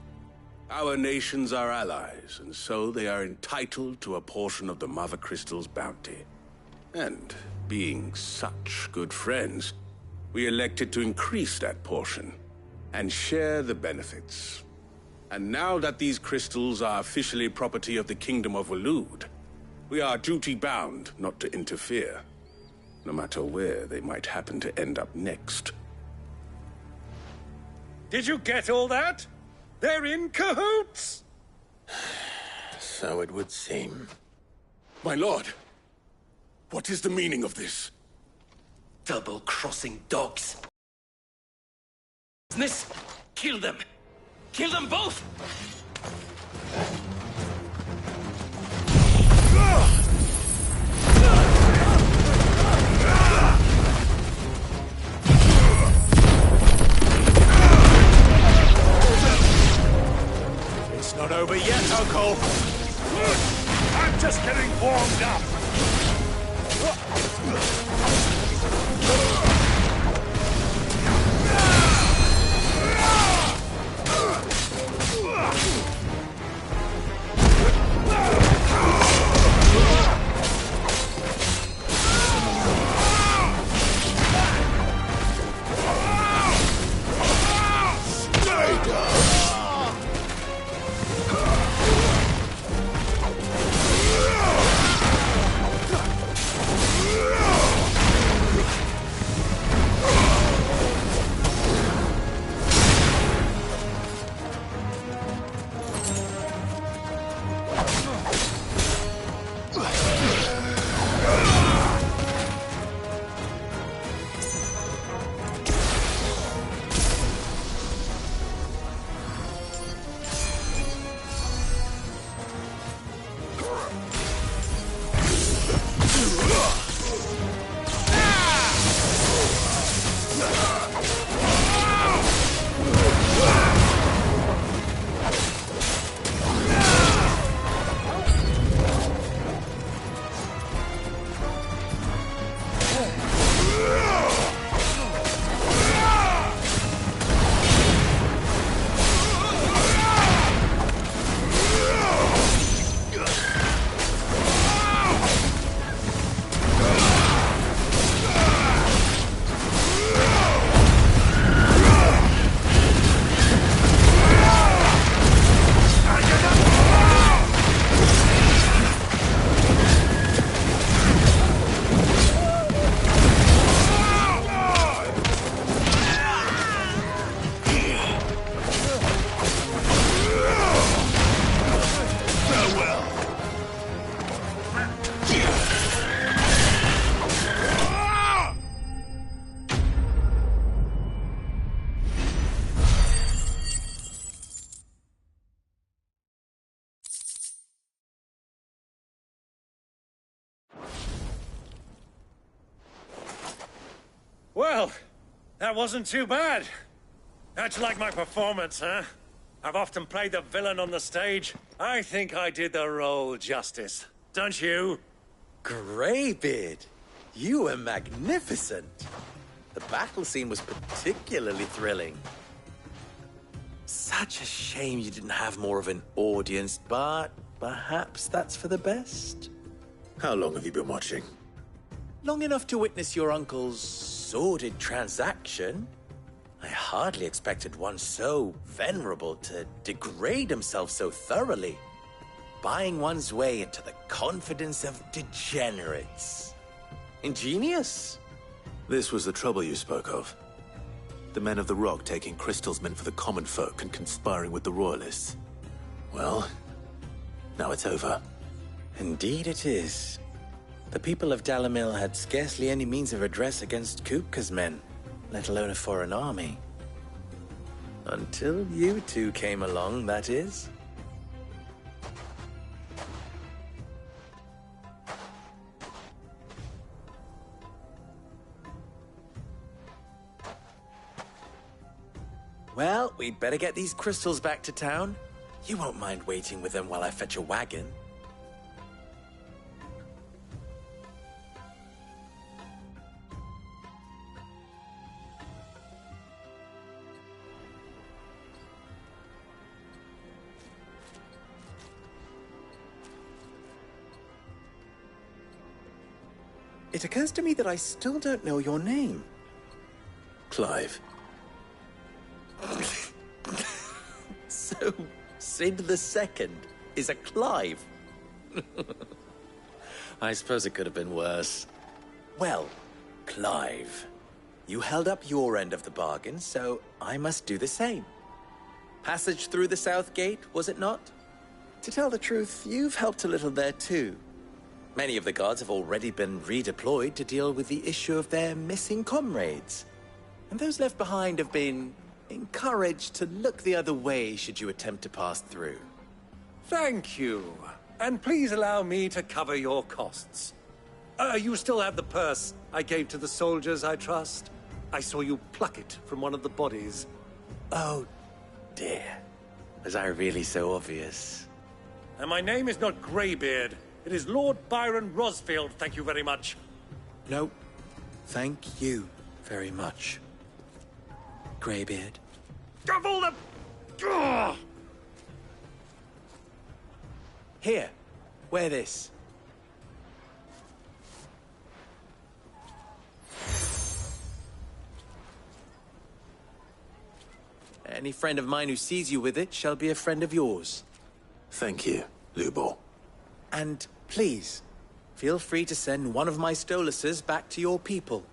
Our nations are allies, and so they are entitled to a portion of the Mother Crystal's bounty. And, being such good friends, we elected to increase that portion and share the benefits. And now that these crystals are officially property of the Kingdom of Waloed, we are duty-bound not to interfere, no matter where they might happen to end up next. Did you get all that? They're in cahoots! So it would seem. My lord, what is the meaning of this? Double-crossing dogs. Business? Kill them! Kill them both! It's not over yet, Uncle! I'm just getting warmed up! Well, that wasn't too bad. How'd you like my performance, huh? I've often played the villain on the stage. I think I did the role justice. Don't you? Greybeard, you were magnificent. The battle scene was particularly thrilling. Such a shame you didn't have more of an audience, but perhaps that's for the best. How long have you been watching? Long enough to witness your uncle's sordid transaction. hardly expected one so venerable to degrade himself so thoroughly. Buying one's way into the confidence of degenerates. Ingenious. This was the trouble you spoke of. The men of the Rock taking crystals meant for the common folk and conspiring with the Royalists. Well, now it's over. Indeed it is. The people of Dalamil had scarcely any means of redress against Kupka's men, let alone a foreign army. Until you two came along, that is. Well, we'd better get these crystals back to town. You won't mind waiting with them while I fetch a wagon. It occurs to me that I still don't know your name. Clive. So, Sid the Second is a Clive. I suppose it could have been worse. Well, Clive, you held up your end of the bargain, so I must do the same. Passage through the South Gate, was it not? To tell the truth, you've helped a little there too. Many of the guards have already been redeployed to deal with the issue of their missing comrades. And those left behind have been encouraged to look the other way should you attempt to pass through. Thank you. And please allow me to cover your costs. You still have the purse I gave to the soldiers, I trust? I saw you pluck it from one of the bodies. Oh, dear. Was I really so obvious? And my name is not Greybeard. It is Lord Byron Rosfield, thank you very much. No, thank you very much, Greybeard. Of all the... Ugh! Here, wear this. Any friend of mine who sees you with it shall be a friend of yours. Thank you, Lubo. And please, feel free to send one of my Stoluses back to your people.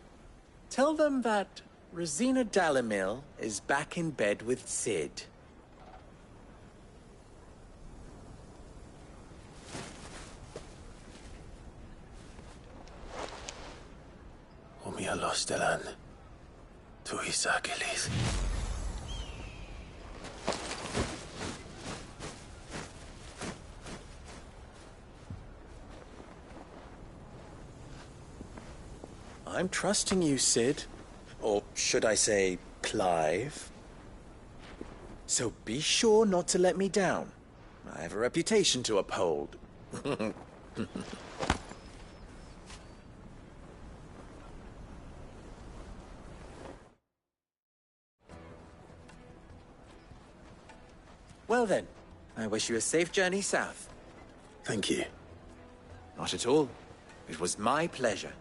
Tell them that Rosina Dalamil is back in bed with Sid. Omia los delan. Tu isa Achilles. I'm trusting you, Sid. Or should I say, Clive? So be sure not to let me down. I have a reputation to uphold. Well then, I wish you a safe journey south. Thank you. Not at all. It was my pleasure.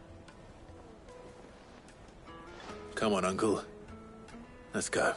Come on, Uncle. Let's go.